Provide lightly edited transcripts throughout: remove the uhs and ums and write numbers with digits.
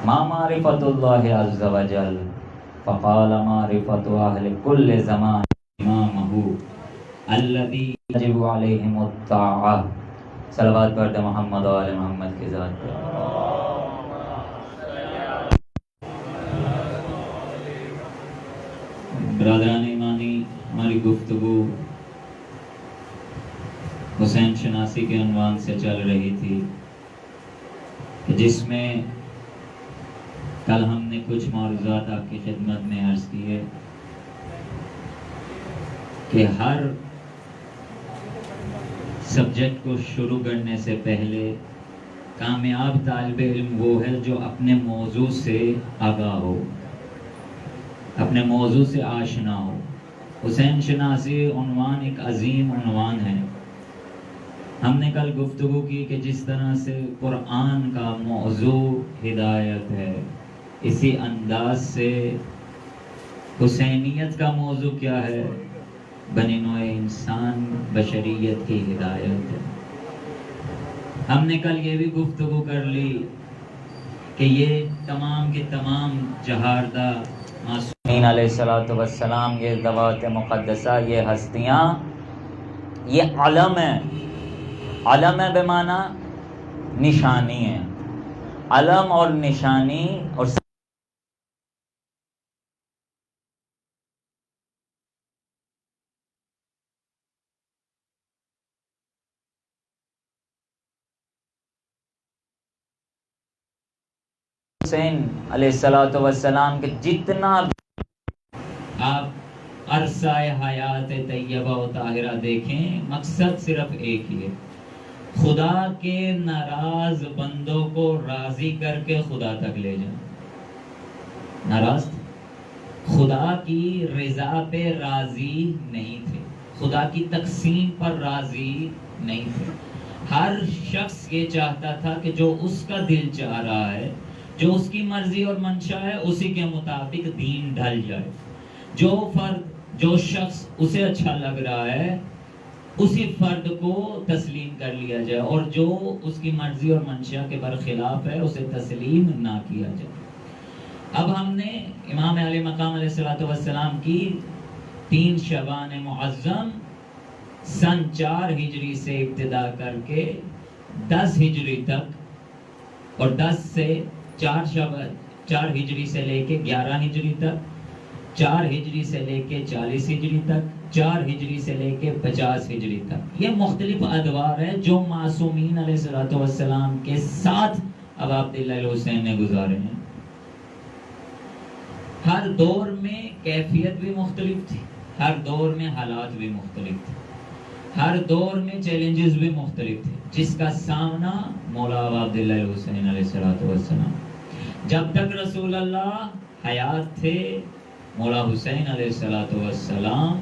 ما معرفت اللہ عز وجل فقال معرفت اہل کل زمان امامہ الذی یجب علیہم الطاعہ. صلوات پڑھتے محمد و آل محمد کی ذات پر. برادران ایمانی، ہماری گفتگو حسین شناسی کے عنوان سے چل رہی تھی، جس میں کل ہم نے کچھ معروضات آپ کی خدمت میں عرض کیے کہ ہر سبجیکٹ کو شروع کرنے سے پہلے کامیاب طالب علم وہ ہے جو اپنے موضوع سے آگاہ ہو، اپنے موضوع سے آشنا ہو. حسین شناسی عنوان ایک عظیم عنوان ہے. ہم نے کل گفتگو کی کہ جس طرح سے قرآن کا موضوع ہدایت ہے، اسی انداز سے حسینیت کا موضوع کیا ہے؟ بنی نوع انسان، بشریت کی ہدایت ہے. ہم نے کل یہ بھی گفتگو کر لی کہ یہ تمام کے تمام جہاردہ معصومین علیہ السلام، یہ ذوات مقدسہ، یہ ہستیاں، یہ علم ہے. علم ہے بمعنی نشانی ہے. علم اور نشانی اور حسین علیہ السلام کے جتنا آپ عرصہ حیات طیبہ و طاہرہ دیکھیں، مقصد صرف ایک ہی ہے، خدا کے ناراض بندوں کو راضی کر کے خدا تک لے جائیں. ناراض تھے، خدا کی رضا پہ راضی نہیں تھے، خدا کی تقسیم پر راضی نہیں تھے. ہر شخص یہ چاہتا تھا کہ جو اس کا دل چاہ رہا ہے، جو اس کی مرضی اور منشا ہے، اسی کے مطابق دین ڈھل جائے. جو فرد، جو شخص اسے اچھا لگ رہا ہے، اسی فرد کو تسلیم کر لیا جائے، اور جو اس کی مرضی اور منشا کے برخلاف ہے اسے تسلیم نہ کیا جائے. اب ہم نے امام علی مقام علیہ السلام کی 3 شعبان معظم سن 4 ہجری سے ابتدا کر کے 10 ہجری تک، اور 10 سے 4 ہجری سے لے کے 11 ہجری تک، 4 ہجری سے لے کے 40 ہجری تک، 4 ہجری سے لے کے 50 ہجری تک، یہ مختلف ادوار ہیں جو معصومین علیہ السلام کے ساتھ اب عبداللہ الحسین نے گزارے ہیں. ہر دور میں کیفیت بھی مختلف تھی، ہر دور میں حالات بھی مختلف تھے، ہر دور میں چیلنجز بھی مختلف تھے، جس کا سامنا مولا عبداللہ الحسین علیہ السلام. جب تک رسول اللہ حیات تھے، مولا حسین علیہ السلام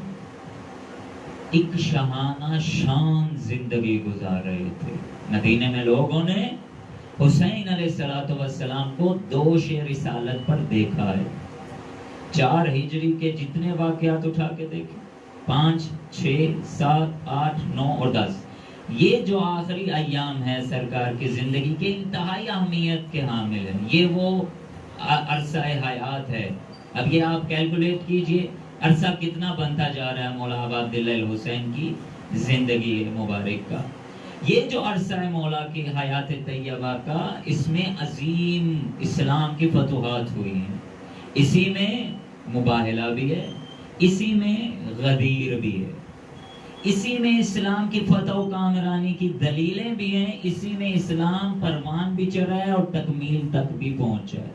ایک شاہانہ شان زندگی گزار رہے تھے. مدینے میں لوگوں نے حسین علیہ السلام کو دوش رسالت پر دیکھا ہے. 4 ہجری کے جتنے واقعات اٹھا کے دیکھیں، 5، 6، 7، 8، 9 اور 10، یہ جو آخری ایام ہے سرکار کی زندگی کے انتہائی اہمیت کے حامل ہیں. یہ وہ عرصہ حیات ہے. اب یہ آپ کیلکولیٹ کیجئے عرصہ کتنا بنتا جا رہا ہے مولا عبداللہ الحسین کی زندگی مبارک کا. یہ جو عرصہ ہے مولا کی حیات طیبہ کا، اس میں عظیم اسلام کی فتوحات ہوئی ہیں. اسی میں مباہلہ بھی ہے، اسی میں غدیر بھی ہے، اسی میں اسلام کی فتح و کامرانی کی دلیلیں بھی ہیں، اسی میں اسلام پروان بھی چڑھا ہے اور تکمیل تک بھی پہنچا ہے.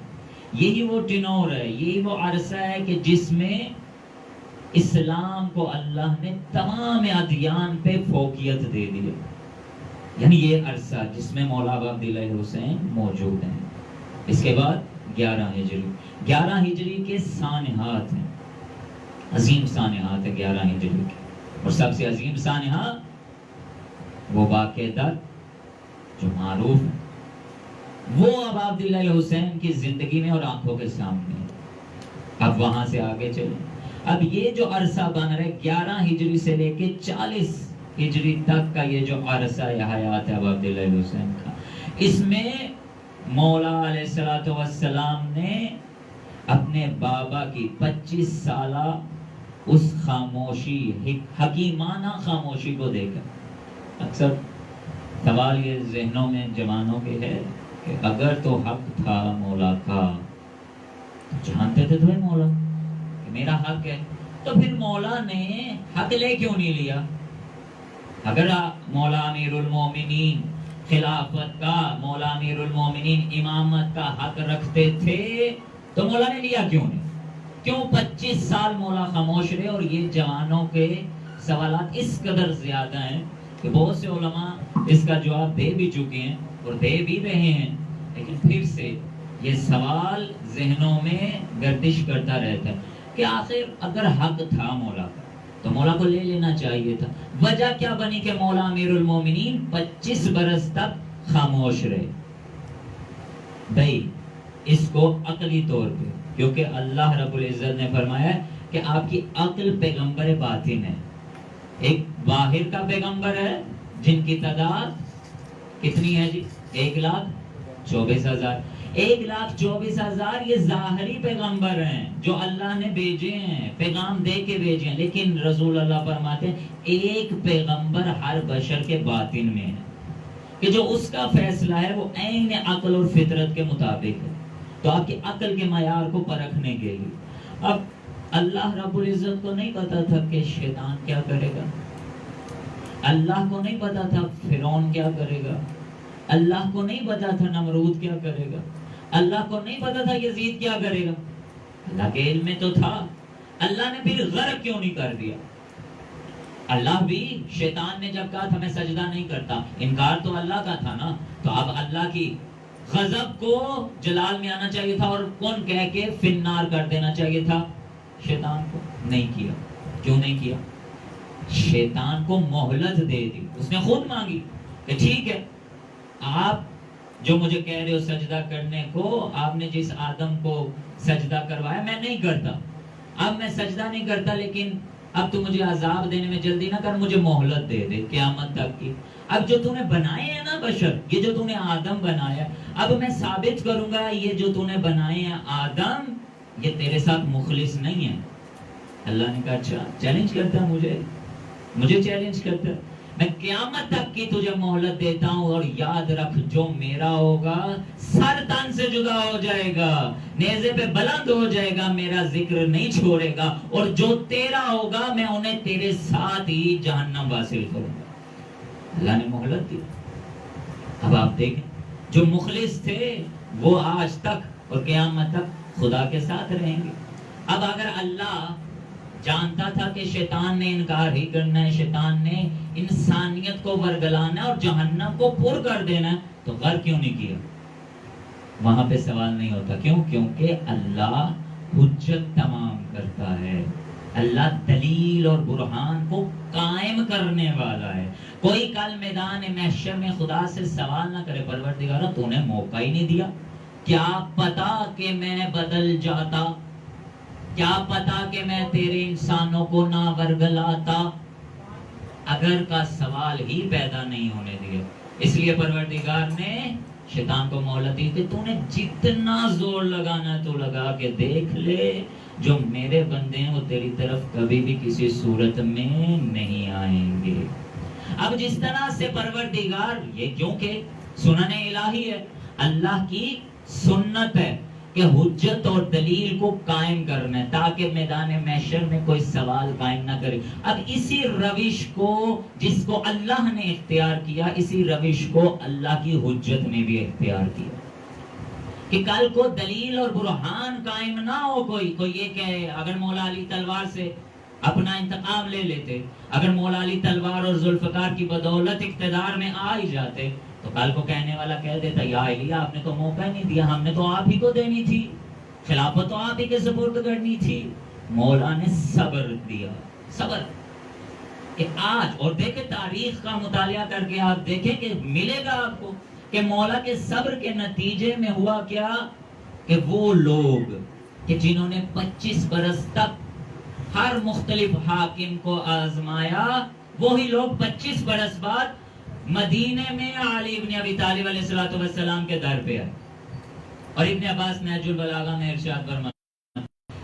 یہی وہ ٹنور ہے، یہی وہ عرصہ ہے کہ جس میں اسلام کو اللہ نے تمام ادیان پہ فوقیت دے دی. یعنی یہ عرصہ جس میں مولا عبداللہ حسین موجود ہیں. اس کے بعد 11 ہجری کے سانحات ہیں، عظیم سانحات ہیں 11 ہجری کے، اور سب سے عظیم سانحہ وہ واقع در جو معروف ہے، وہ اب عبداللہ حسین کی زندگی میں اور آنکھوں کے سامنے ہے. اب وہاں سے آگے چلیں. اب یہ جو عرصہ بن رہا ہے 11 ہجری سے لے کے 40 ہجری تک کا، یہ جو عرصہ حیات ہے اب عبداللہ حسین کا، اس میں مولا علیہ السلام نے اپنے بابا کی 25 سالہ اس خاموشی، حکیمانہ خاموشی کو دیکھا. اکثر سوال یہ ذہنوں میں جوانوں کے ہے کہ اگر تو حق تھا مولا کا، جانتے تھے تمہیں مولا کہ میرا حق ہے، تو پھر مولا نے حق لے کیوں نہیں لیا؟ اگر مولا امیر المومنین خلافت کا، مولا امیر المومنین امامت کا حق رکھتے تھے تو مولا نے لیا کیوں نہیں؟ کیوں 25 سال مولا خاموش رہے؟ اور یہ جوانوں کے سوالات اس قدر زیادہ ہیں کہ بہت سے علماء اس کا جواب دے بھی چکے ہیں اور دے بھی رہے ہیں، لیکن پھر سے یہ سوال ذہنوں میں گردش کرتا رہتا ہے کہ آخر اگر حق تھا مولا کا تو مولا کو لے لینا چاہیے تھا. وجہ کیا بنی کہ مولا امیر المومنین 25 برس تک خاموش رہے؟ بھائی اس کو عقلی طور پہ، کیونکہ اللہ رب العزت نے فرمایا کہ آپ کی عقل پیغمبر باطن ہے. ایک باہر کا پیغمبر ہے جن کی تعداد کتنی ہے جی؟ 1,24,000. 1,24,000 یہ ظاہری پیغمبر ہیں جو اللہ نے بھیجے ہیں، پیغام دے کے بھیجے ہیں، لیکن رسول اللہ فرماتے ہیں ایک پیغمبر ہر بشر کے باطن میں ہے کہ جو اس کا فیصلہ ہے وہ عین عقل اور فطرت کے مطابق ہے. تو آپ کی عقل کے معیار کو پرکھنے کے لیے اب اللہ رب العزت کو نہیں پتا تھا کہ شیطان کیا کرے گا، اللہ کو نہیں پتا تھا فرعون کیا کرے گا، اللہ کو نہیں پتا تھا نمرود کیا کرے گا، اللہ کو نہیں پتا تھا یزید کیا کرے گا. اللہ کے علم میں تو تھا. اللہ نے پھر غرق کیوں نہیں کر دیا؟ اللہ بھی شیطان نے جب کہا تھا میں سجدہ نہیں کرتا، انکار تو اللہ کا تھا نا، تو اب اللہ کی غضب کو جلال میں آنا چاہیے تھا اور کون کہہ کے فنار کر دینا چاہیے تھا شیطان کو. نہیں کیا. کیوں نہیں کیا؟ شیطان کو مہلت دے دی. اس نے خود مانگی کہ ٹھیک ہے آپ جو مجھے کہہ رہے ہو سجدہ کرنے کو، آپ نے جس آدم کو سجدہ کروایا میں نہیں کرتا، اب میں سجدہ نہیں کرتا، لیکن اب تو مجھے عذاب دینے میں جلدی نہ کر، مجھے مہلت دے دے قیامت تک کی. اب جو تو نے بنائے ہیں نا بشر، یہ جو تو نے آدم بنایا، اب میں ثابت کروں گا یہ جو تو نے بنائے ہیں آدم یہ تیرے ساتھ مخلص نہیں ہے. اللہ نے کہا اچھا چیلنج کرتا مجھے چیلنج کرتا، میں قیامت تک کی تجھے مہلت دیتا ہوں، اور یاد رکھ جو میرا ہوگا سر تن سے جدا ہو جائے گا، نیزے پہ بلند ہو جائے گا، میرا ذکر نہیں چھوڑے گا، اور جو تیرا ہوگا میں انہیں تیرے ساتھ ہی جہنم واصل کروں گا. اللہ نے مہلت دی. اب آپ دیکھیں جو مخلص تھے وہ آج تک اور قیامت تک خدا کے ساتھ رہیں گے. اب اگر اللہ جانتا تھا کہ شیطان نے انکار ہی کرنا ہے، شیطان نے انسانیت کو ورگلانا ہے اور جہنم کو پر کر دینا ہے، تو غر کیوں نہیں کیا؟ وہاں پہ سوال نہیں ہوتا. کیوں؟ کیونکہ اللہ حجت تمام کرتا ہے. اللہ دلیل اور برہان کو قائم کرنے والا ہے. کوئی کل میدان محشر میں خدا سے سوال نہ کرے پروردگارا تو نے موقع ہی نہیں دیا، کیا پتا کہ میں بدل جاتا، کیا پتا کہ میں تیرے انسانوں کو نہ ورگلاتا. اگر کا سوال ہی پیدا نہیں ہونے دیا. اس لیے پروردگار نے شیطان کو مہلت دی کہ تو نے جتنا زور لگانا تو لگا کے دیکھ لے، جو میرے بندے ہیں وہ تیری طرف کبھی بھی کسی صورت میں نہیں آئیں گے. اب جس طرح سے پروردگار، یہ کیونکہ سنن الہی ہے، اللہ کی سنت ہے کہ حجت اور دلیل کو قائم کرنا ہے تاکہ میدان محشر میں کوئی سوال قائم نہ کرے. اب اسی روش کو جس کو اللہ نے اختیار کیا، اسی روش کو اللہ کی حجت نے بھی اختیار کیا کہ کل کو دلیل اور برہان قائم نہ ہو. کوئی یہ کہے اگر مولا علی تلوار سے اپنا انتقام لے لیتے، اگر مولا علی تلوار اور ذوالفقار کی بدولت اقتدار میں آ ہی جاتے، تو کل کو کہنے والا کہہ دیتا یا علی آپ نے تو موقع نہیں دیا، ہم نے تو آپ ہی کو دینی تھی، خلافت تو آپ ہی کے سپرد کرنی تھی. مولا نے صبر دیا. صبر کہ آج، اور دیکھیں تاریخ کا مطالعہ کر کے آپ دیکھیں کہ ملے گا آپ کو کہ مولا کے صبر کے نتیجے میں ہوا کیا کہ وہ لوگ کہ جنہوں نے 25 برس تک ہر مختلف حاکم کو آزمایا، وہی لوگ 25 برس بعد مدینے میں علی ابن ابی طالب علیہ السلام کے در پہ آئے. اور ابن عباس نہج البلاغہ میں ارشاد فرمایا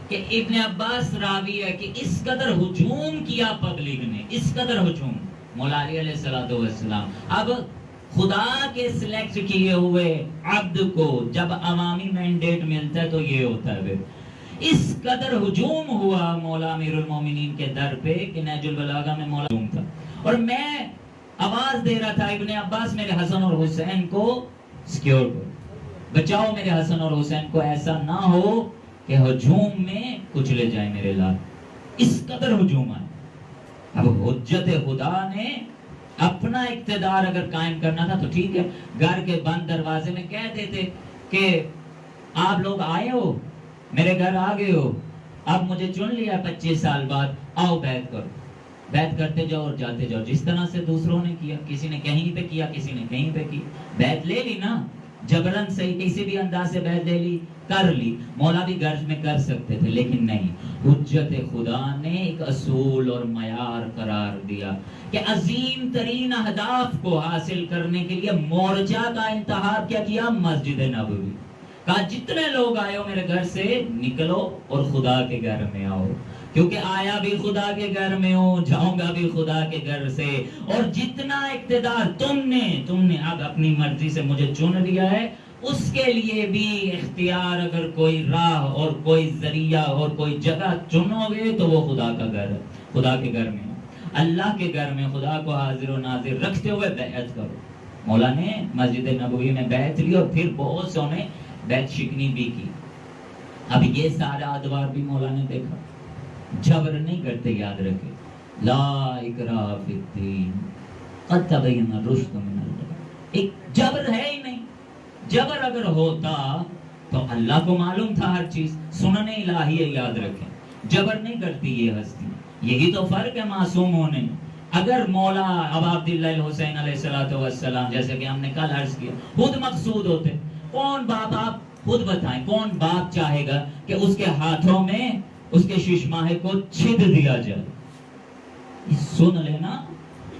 کہ ابن عباس راوی ہے کہ اس قدر ہجوم کیا پبلک نے، اس قدر ہجوم مولا علی علیہ السلام. اب خدا کے سلیکٹ کیے ہوئے عبد کو جب عوامی مینڈیٹ ملتا ہے تو یہ ہوتا ہے. اس قدر ہجوم ہوا مولا امیر المومنین کے در پہ کہ نہج البلاغہ میں مولا ہجوم تھا. اور میں آواز دے رہا تھا ابن عباس میرے حسن اور حسین کو سیکیور کرو، بچاؤ میرے حسن اور حسین کو، ایسا نہ ہو کہ ہجوم میں کچلے جائے میرے لال. اس قدر ہجوم آئے. اب حجت خدا نے اپنا اقتدار اگر قائم کرنا تھا تو ٹھیک ہے، گھر کے بند دروازے میں کہہ دیتے کہ آپ لوگ آئے ہو، میرے گھر آ گئے ہو، اب مجھے چن لیا 25 سال بعد، آؤ بیعت کرو. بیعت کرتے جاؤ اور جاتے جاؤ، جس طرح سے دوسروں نے کیا. کسی نے کہیں پہ کیا، کسی نے کہیں پہ کی. بیعت لے لی نا، جبرن صحیح کسی بھی انداز سے بیعت لے لی، کر لی. مولا بھی گرج میں کر سکتے تھے لیکن نہیں. حجت خدا نے ایک اصول اور معیار قرار دیا کہ عظیم ترین اہداف کو حاصل کرنے کے لیے مورچہ کا انتخاب کیا کیا؟ مسجد نبوی. کہا جتنے لوگ آئے ہو میرے گھر سے نکلو اور خدا کے گھر میں آؤ، کیونکہ آیا بھی خدا کے گھر میں ہوں، جاؤں گا بھی خدا کے گھر سے. اور جتنا اقتدار تم نے اب اپنی مرضی سے مجھے چن لیا ہے، اس کے لیے بھی اختیار، اگر کوئی راہ اور کوئی ذریعہ اور کوئی جگہ چنو گے تو وہ خدا کا گھر ہے. خدا کے گھر میں اللہ کے گھر میں خدا کو حاضر و ناظر رکھتے ہوئے بیعت کرو. مولا نے مسجد نبوی میں بیعت لی اور پھر بہت سو نے بیعت شکنی بھی کی. اب یہ سارا ادوار بھی مولا نے دیکھا. جبر نہیں کرتے، یاد رکھے. لا اکراہ فی الدین قد تبین الرشد من الغی. ایک جبر ہے ہی نہیں. جبر اگر ہوتا تو اللہ کو معلوم تھا ہر چیز. سنن الہی ہے، یاد رکھیں. جبر نہیں کرتی یہ ہستی. یہی تو فرق ہے معصوم ہونے. اگر مولا ابا عبداللہ الحسین علیہ السلام جیسے کہ ہم نے کل عرض کیا خود مقصود ہوتے، کون باپ، آپ خود بتائیں کون باپ چاہے گا کہ اس کے ہاتھوں میں اس کے ششماہے کو چھد دیا جائے؟ سن لینا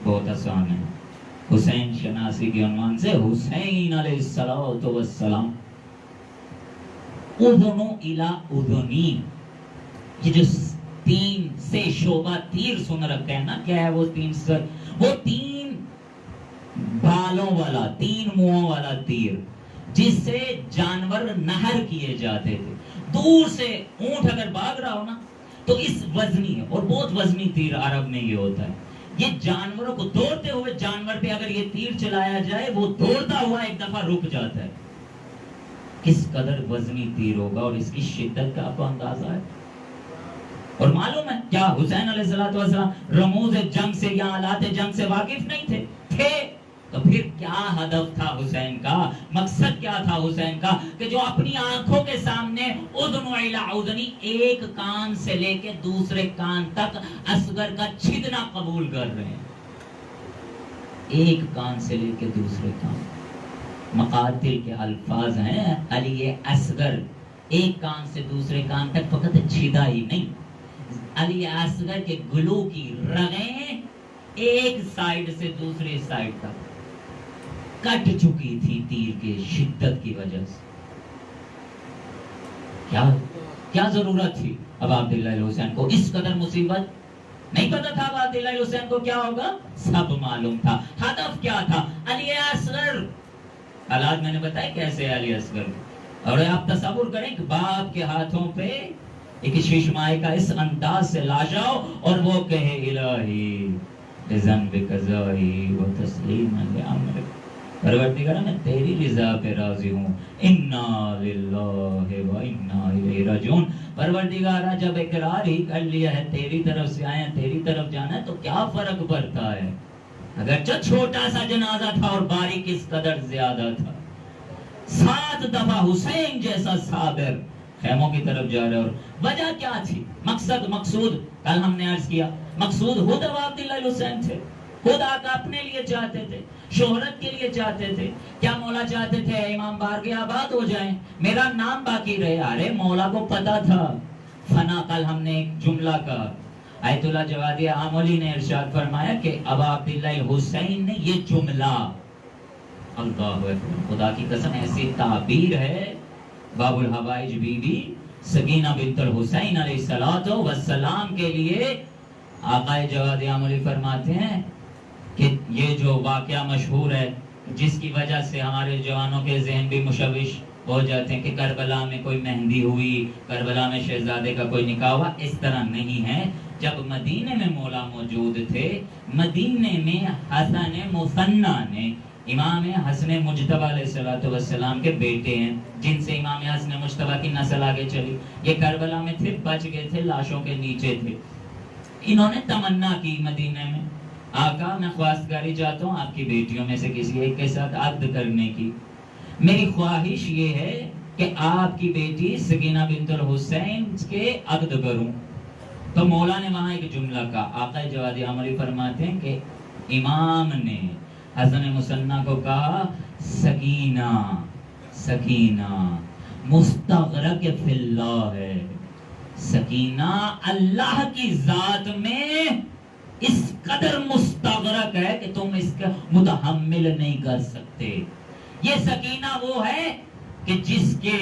بہت آسان ہے. حسین شناسی کے عنوان سے حسین علیہ السلام، اذن الی اذنی، یہ جو 3 سے شعبہ تیر سن رکھا ہے نا، کیا ہے وہ 3 سر؟ وہ 3 بالوں والا، 3 منہوں والا تیر جس سے جانور نہر کیے جاتے تھے. دور سے اونٹ اگر بھاگ رہا ہو نا تو اس وزنی ہے، اور بہت وزنی تیر عرب میں یہ ہوتا ہے. یہ جانوروں کو دوڑتے ہوئے جانور پہ اگر یہ تیر چلایا جائے وہ دوڑتا ہوا ایک دفعہ رک جاتا ہے. کس قدر وزنی تیر ہوگا اور اس کی شدت کا آپ کو اندازہ ہے. اور معلوم ہے کیا حسین علیہ السلام رموز جنگ سے یا آلات جنگ سے واقف نہیں تھے؟ تو پھر کیا ہدف تھا حسین کا، مقصد کیا تھا حسین کا کہ جو اپنی آنکھوں کے سامنے اذن الی اذنی، ایک کان سے لے کے دوسرے کان تک اصغر کا چھدنا قبول کر رہے ہیں. ایک کان سے لے کے دوسرے کان. مقاتل کے الفاظ ہیں علی اصغر، ایک کان سے دوسرے کان تک فقط چھدا ہی نہیں، علی اصغر کے گلو کی رگیں ایک سائیڈ سے دوسرے سائیڈ تک کٹ چکی تھی تیر کے شدت کی وجہ سے. کیا ضرورت تھی اب عبداللہ الحسین کو؟ اس قدر مصیبت نہیں پتا تھا اب عبداللہ الحسین کو کیا ہوگا؟ سب معلوم تھا. ہدف کیا تھا؟ علی اصغر. حالات میں نے بتایا کیسے علی اصغر. اور آپ تصور کریں کہ باپ کے ہاتھوں پہ ایک ششماہے کا اس انداز سے لا جاؤ اور وہ کہے الہی بذنب قضائی و تسلیم لامرک، پروردگار میں تیری رضا پہ راضی ہوں، انا للہ و انا الیہ راجعون. پروردگارہ جب اقرار ہی کر لیا ہے تیری طرف سے آئے ہیں، تیری طرف جانا ہے، تو کیا فرق پڑتا ہے؟ اگرچہ چھوٹا سا جنازہ تھا اور باری کس قدر زیادہ تھا. 7 دفعہ حسین جیسا صابر خیموں کی طرف جا رہے. اور وجہ کیا تھی؟ مقصود کل ہم نے عرض کیا، مقصود خود عبداللہ الحسین تھے. خود آقا اپنے لیے چاہتے تھے، شہرت کے لیے چاہتے تھے. کیا مولا چاہتے تھے امام بارگاہ آباد ہو جائیں، میرا نام باقی رہے؟ ارے مولا کو پتا تھا فنا. کل ہم نے ایک جملہ کہا، آیت اللہ جوادی آمولی نے ارشاد فرمایا کہ ابا عبداللہ الحسین نے یہ جملہ، اللہ اکبر، خدا کی قسم ایسی تعبیر ہے باب الحوائج بی بی سکینہ بنت الحسین علیہ الصلوۃ والسلام کے لیے آقا جواد عاملی فرماتے ہیں کہ یہ جو واقعہ مشہور ہے جس کی وجہ سے ہمارے جوانوں کے ذہن بھی مشوش ہو جاتے ہیں کہ کربلا میں کوئی مہندی ہوئی، کربلا میں شہزادے کا کوئی نکاح ہوا، اس طرح نہیں ہے۔ جب مدینے میں مولا موجود تھے، مدینے میں حسن مثنی نے، امام حسن مجتبی علیہ السلام کے بیٹے ہیں جن سے امام حسن مجتبی کی نسل آگے چلی، یہ کربلا میں تھے، بچ گئے تھے، لاشوں کے نیچے تھے۔ انہوں نے تمنا کی مدینے میں، آقا میں خواستگاری چاہتا ہوں آپ کی بیٹیوں میں سے کسی ایک کے ساتھ عقد کرنے کی، میری خواہش یہ ہے کہ آپ کی بیٹی سکینہ بنت الحسین کے عقد کروں۔ تو مولا نے وہاں ایک جملہ کہا، آقا جواد عاملی فرماتے ہیں کہ امام نے حسن مثنی کو کہا سکینہ سکینہ مستغرق فی اللہ ہے، سکینہ اللہ کی ذات میں اس قدر مستغرق ہے کہ تم اس کا متحمل نہیں کر سکتے۔ یہ سکینہ وہ ہے کہ جس کے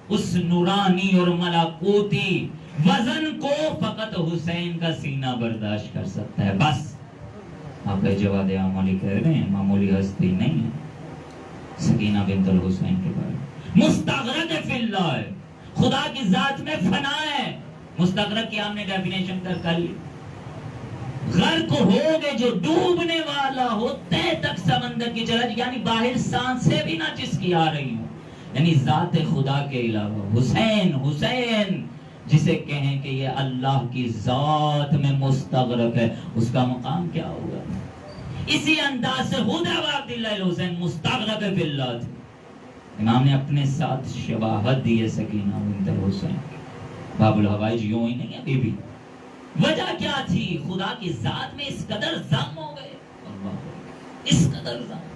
اس نورانی اور ملکوتی وزن کو فقط حسین کا سینہ برداشت کر سکتا ہے، بس۔ آپ جواد عاملی کہہ رہے ہیں، معمولی ہستی نہیں ہے سکینہ بنت الحسین کے بارے میں۔ مستغرق فی اللہ ہے، خدا کی ذات میں فنا ہے۔ مستغرق کی ہم نے ڈیفینیشن کر لی، غرق ہو گئے، جو ڈوبنے والا ہو، تہ تک سمندر کی چلا، یعنی باہر سانسیں بھی نہ جس کی آ رہی ہوں، یعنی ذات خدا کے علاوہ حسین حسین جسے کہیں کہ یہ اللہ کی ذات میں مستغرق ہے، اس کا مقام کیا ہوگا؟ اسی انداز سے خدا عبداللہ الحسین مستغرق فی اللہ تھے۔ امام نے اپنے ساتھ شباہت دی ہے سکینہ بنت الحسین۔ باب الحوائج یوں ہی نہیں ہے بی بی، وجہ کیا تھی؟ خدا کی ذات میں اس قدر ضم ہو گئے، اس قدر ضم،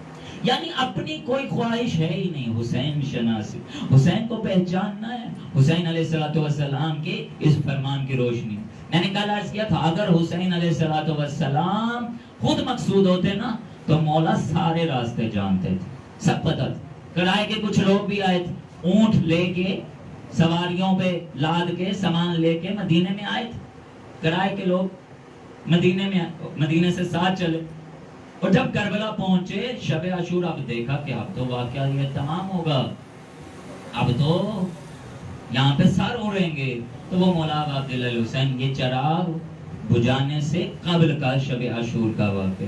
یعنی اپنی کوئی خواہش ہے ہی نہیں، حسین شناسی، حسین کو پہچاننا ہے، حسین علیہ السلام کے اس فرمان کی روشنی۔ میں نے کل عرض کیا تھا اگر حسین علیہ السلام خود مقصود ہوتے نا تو مولا سارے راستے جانتے تھے، سب پتہ تھا۔ کرائے کے کچھ لوگ بھی آئے تھے، اونٹ لے کے سواریوں پہ لاد کے سامان لے کے مدینے میں آئے تھے، کرائے کے لوگ مدینے سے ساتھ چلے، اور جب کربلا پہنچے شب عاشور، اب دیکھا کہ اب تو واقعہ یہ تمام ہوگا، اب تو یہاں پہ سر اڑیں گے، تو وہ مولا عبداللہ الحسین یہ چراغ بجھانے سے قبل کا شب عاشور کا واقعہ،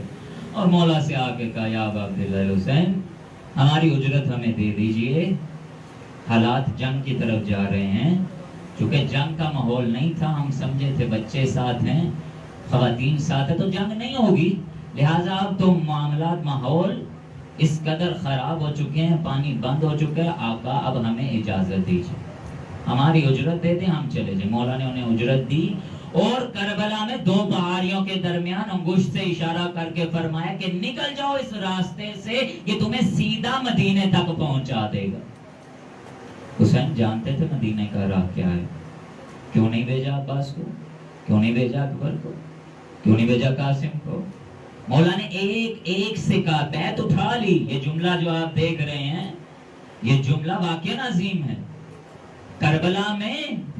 اور مولا سے آ کے کہا یا عبداللہ الحسین ہماری اجرت ہمیں دے دیجئے، حالات جنگ کی طرف جا رہے ہیں، چونکہ جنگ کا ماحول نہیں تھا، ہم سمجھے تھے بچے ساتھ ہیں، خواتین ساتھ ہیں تو جنگ نہیں ہوگی، لہٰذا اب تو معاملات ماحول اس قدر خراب ہو چکے ہیں، پانی بند ہو چکا ہے، آقا اب ہمیں اجازت دیجیے، ہماری اجرت دے دیں، ہم چلے جائیں۔ مولا نے انہیں اجرت دی، اور کربلا میں دو پہاڑیوں کے درمیان انگشت سے اشارہ کر کے فرمایا کہ نکل جاؤ اس راستے سے، یہ تمہیں سیدھا مدینے تک پہنچا دے گا۔ حسین جانتے تھے مدینے کا راہ کیا ہے، کیوں نہیں بھیجا عباس کو، کیوں نہیں بھیجا اکبر کو، کیوں نہیں بھیجا قاسم کو؟ مولا نے ایک ایک سے کہا، بیعت اٹھا لی۔ یہ جملہ جو آپ دیکھ رہے ہیں یہ جملہ واقعہ عظیم ہے، کربلا میں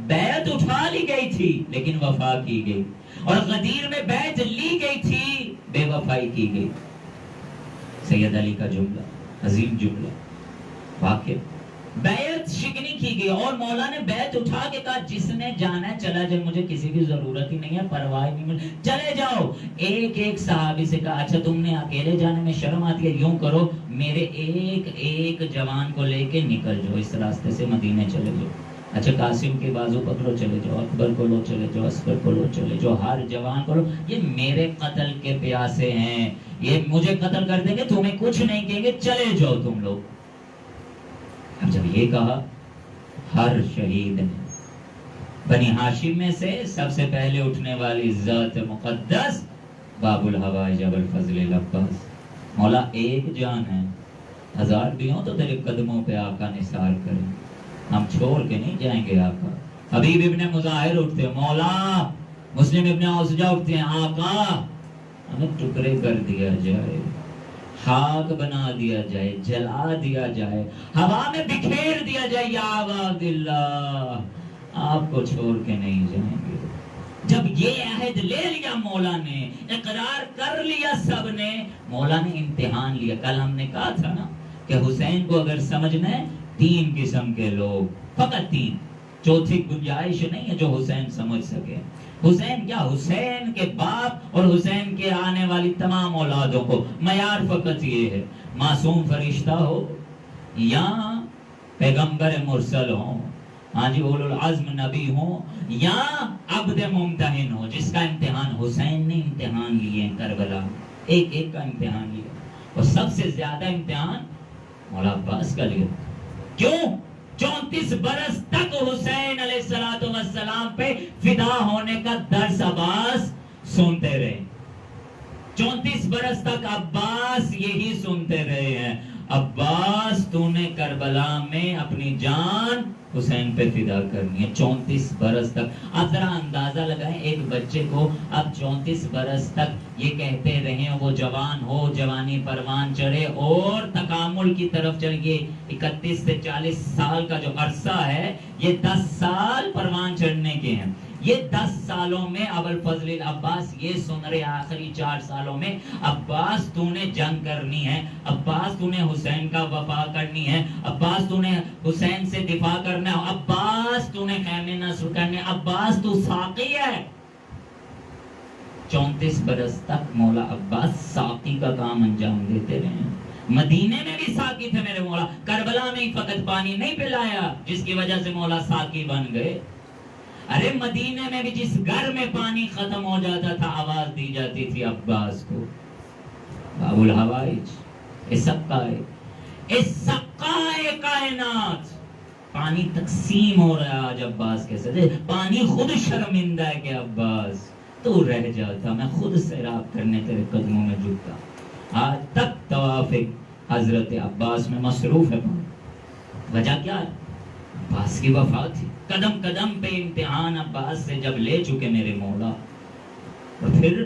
بیعت اٹھا لی گئی تھی لیکن وفا کی گئی، اور غدیر میں بیعت لی گئی تھی، بے وفائی کی گئی۔ سید علی کا جملہ، عظیم جملہ، واقعہ بیعت شکنی کی گئی، اور مولا نے بیعت اٹھا کے کہا جس نے جانا ہے چلا جائے، مجھے کسی کی ضرورت ہی نہیں ہے، پرواہ نہیں، مجھے چلے جاؤ۔ ایک ایک صحابی سے کہا اچھا تم نے اکیلے جانے میں شرم آتی ہے، یوں کرو میرے ایک ایک جوان کو لے کے نکل جاؤ، اس راستے سے مدینے چلے جاؤ۔ اچھا قاسم کے بازو پکڑو چلے جاؤ، اکبر کو لو چلے جاؤ، اصغر کو لو چلے جاؤ، ہر جوان کو لو، یہ میرے قتل کے پیاسے ہیں، یہ مجھے قتل کر دیں گے، تمہیں کچھ نہیں کہیں گے، چلے جاؤ تم لوگ۔ اب جب یہ کہا، ہر شہید نے بنی ہاشم میں سے سب سے پہلے اٹھنے والی ذات مقدس باب الحوائج ابو الفضل العباس، مولا ایک جان ہے، ہزار بھی ہوں تو تیرے قدموں پہ آقا نثار کریں، ہم چھوڑ کے نہیں جائیں گے آقا۔ حبیب ابن مظاہر اٹھتے ہیں، مولا، مسلم ابن اوسجہ اٹھتے ہیں، آقا ہمیں ٹکڑے کر دیا جائے، خاک بنا دیا جائے، جلا دیا جائے، ہوا میں بکھیر دیا جائے، یا عباد اللہ آپ کو چھوڑ کے نہیں جائیں گے۔ جب یہ عہد لے لیا مولا نے، اقرار کر لیا سب نے، مولا نے امتحان لیا۔ کل ہم نے کہا تھا نا کہ حسین کو اگر سمجھنا ہے 3 قسم کے لوگ، فقط 3، چوتھی گنجائش نہیں ہے جو حسین سمجھ سکے۔ حسین کیا، حسین کے باپ اور حسین کے آنے والی تمام اولادوں کو معیار فقط یہ ہے، معصوم فرشتہ ہو یا پیغمبر مرسل ہو، ہاں جی اولو العزم نبی ہو، یا عبد ممتحن ہو، جس کا امتحان حسین نے امتحان لیے ہیں کربلا، ایک ایک کا امتحان لیا، اور سب سے زیادہ امتحان مولا عباس کا لیا۔ کیوں؟ 34 برس تک حسین علیہ السلام پہ فدا ہونے کا درس عباس سنتے رہے، 34 برس تک عباس یہی سنتے رہے ہیں، عباس تو نے کربلا میں اپنی جان حسین پہ فدا کرنی ہے، 34 برس تک۔ آپ ذرا اندازہ لگائیں ایک بچے کو اب 34 برس تک یہ کہتے رہے، وہ جوان ہو، جوانی پروان چڑھے اور تکامل کی طرف چڑھ گئے، 31 سے 40 سال کا جو عرصہ ہے یہ 10 سال پروان چڑھنے کے ہیں۔ یہ 10 سالوں میں ابوالفضل العباس یہ سن رہے، آخری 4 سالوں میں عباس تو نے جنگ کرنی ہے، عباس تو نے حسین کا وفا کرنی ہے، عباس تو نے حسین سے دفاع کرنا ہے، عباس تو نے خیمے نصر کرنے، عباس تو ساقی ہے۔ 34 برس تک مولا عباس ساقی کا کام انجام دیتے رہے ہیں۔ مدینے میں بھی ساقی تھے میرے مولا، کربلا میں ہی فقط پانی نہیں پلایا جس کی وجہ سے مولا ساقی بن گئے، ارے مدینے میں بھی جس گھر میں پانی ختم ہو جاتا تھا آواز دی جاتی تھی عباس کو، باب الحوائج، سقائے کائنات، پانی تقسیم ہو رہا ہے آج عباس کے ساتھ، پانی خود شرمندہ ہے کہ عباس تو رہ جاتا، میں خود سیراب کرنے تیرے قدموں میں جھکتا۔ آج تک طواف حضرت عباس میں مصروف ہے، وجہ کیا ہے؟ عباس کی وفات تھی، قدم قدم پہ امتحان عباس سے جب لے چکے میرے مولا، اور پھر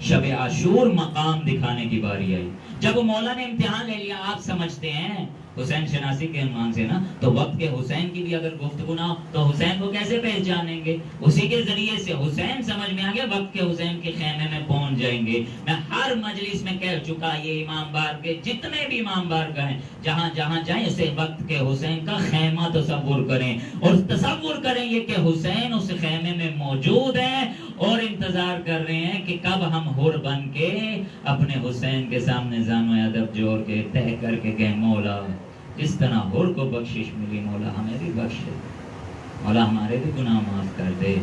شب عاشور مقام دکھانے کی باری آئی۔ جب مولا نے امتحان لے لیا، آپ سمجھتے ہیں حسین شناسی کے عنوان سے نا، تو وقت کے حسین کی بھی اگر گفتگو نہ ہو تو حسین کو کیسے پہچانیں گے؟ اسی کے ذریعے سے حسین سمجھ میں آ گیا، وقت کے حسین کے خیمے میں پہنچ جائیں گے۔ میں ہر مجلس میں کہہ چکا، یہ امام بار کے جتنے بھی امام بار کا ہیں، جہاں جہاں جائیں اسے وقت کے حسین کا خیمہ تصور کریں، اور تصور کریں یہ کہ حسین اس خیمے میں موجود ہیں اور انتظار کر رہے ہیں کہ کب ہم حر بن کے اپنے حسین کے سامنے زانو ادب جوڑ کے تہ کر کے کہ مولا جس طرح حر کو بخشش ملی، مولا ہمیں بھی بخش دے، مولا ہمارے بھی گناہ معاف کر دے،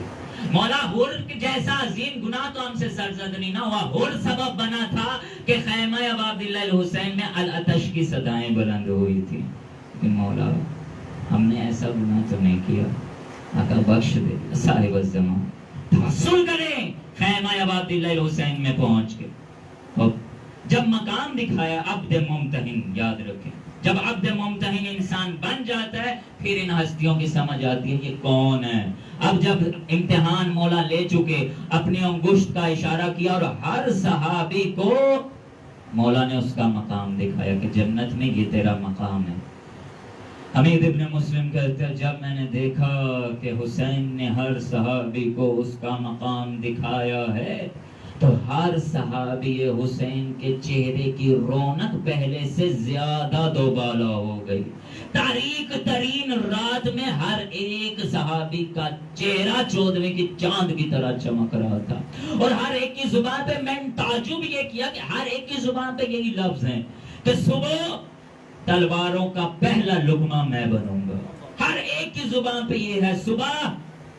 مولا حر جیسا عظیم گناہ تو ہم سے سرزد نہیں نہ ہوا، حر سبب بنا تھا کہ خیمہ ابو عبداللہ الحسین میں العطش کی صدائیں بلند ہوئی تھی، لیکن مولا ہم نے ایسا گناہ تو نہیں کیا، آقا بخش دے، صاحب الزمان توسل کریں خیمہ ابو عبداللہ الحسین میں پہنچ کے۔ اور جب مقام دکھایا عبد ممتحن، یاد رکھیں جب عبد ممتحن انسان بن جاتا ہے پھر ان ہستیوں کی سمجھ آتی ہے یہ کون ہے۔ اب جب امتحان مولا لے چکے، اپنی انگشت کا اشارہ کیا اور ہر صحابی کو مولا نے اس کا مقام دکھایا کہ جنت میں یہ تیرا مقام ہے۔ حمید ابن مسلم کہتے ہیں جب میں نے دیکھا کہ حسین نے ہر صحابی کو اس کا مقام دکھایا ہے تو ہر صحابی حسین کے چہرے کی رونق پہلے سے زیادہ دوبالا ہو گئی۔ تاریک ترین رات میں ہر ایک صحابی کا چہرہ 14ویں کی چاند کی طرح چمک رہا تھا، اور ہر ایک کی زبان پہ میں تعجب یہ کیا کہ ہر ایک کی زبان پہ یہی لفظ ہیں کہ صبح تلواروں کا پہلا لقمہ میں بنوں گا۔ ہر ایک کی زبان پہ یہ ہے صبح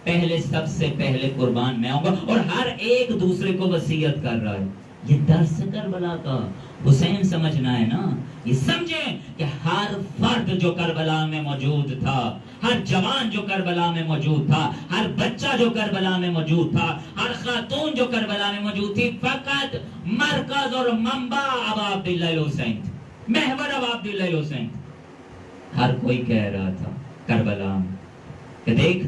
پہلے سب سے پہلے قربان میں آؤں گا، اور ہر ایک دوسرے کو وصیت کر رہا ہے۔ یہ درس کربلا کا حسین سمجھنا ہے نا، یہ سمجھیں کہ ہر فرد جو کربلا میں موجود تھا، ہر جوان جو کربلا میں موجود تھا، ہر بچہ جو کربلا میں موجود تھا، ہر خاتون جو کربلا میں موجود تھی، فقط مرکز اور منبع ابو عبداللہ الحسین تھا، محور ابو عبداللہ الحسین تھا۔ ہر کوئی کہہ رہا تھا کربلا میں کہ دیکھ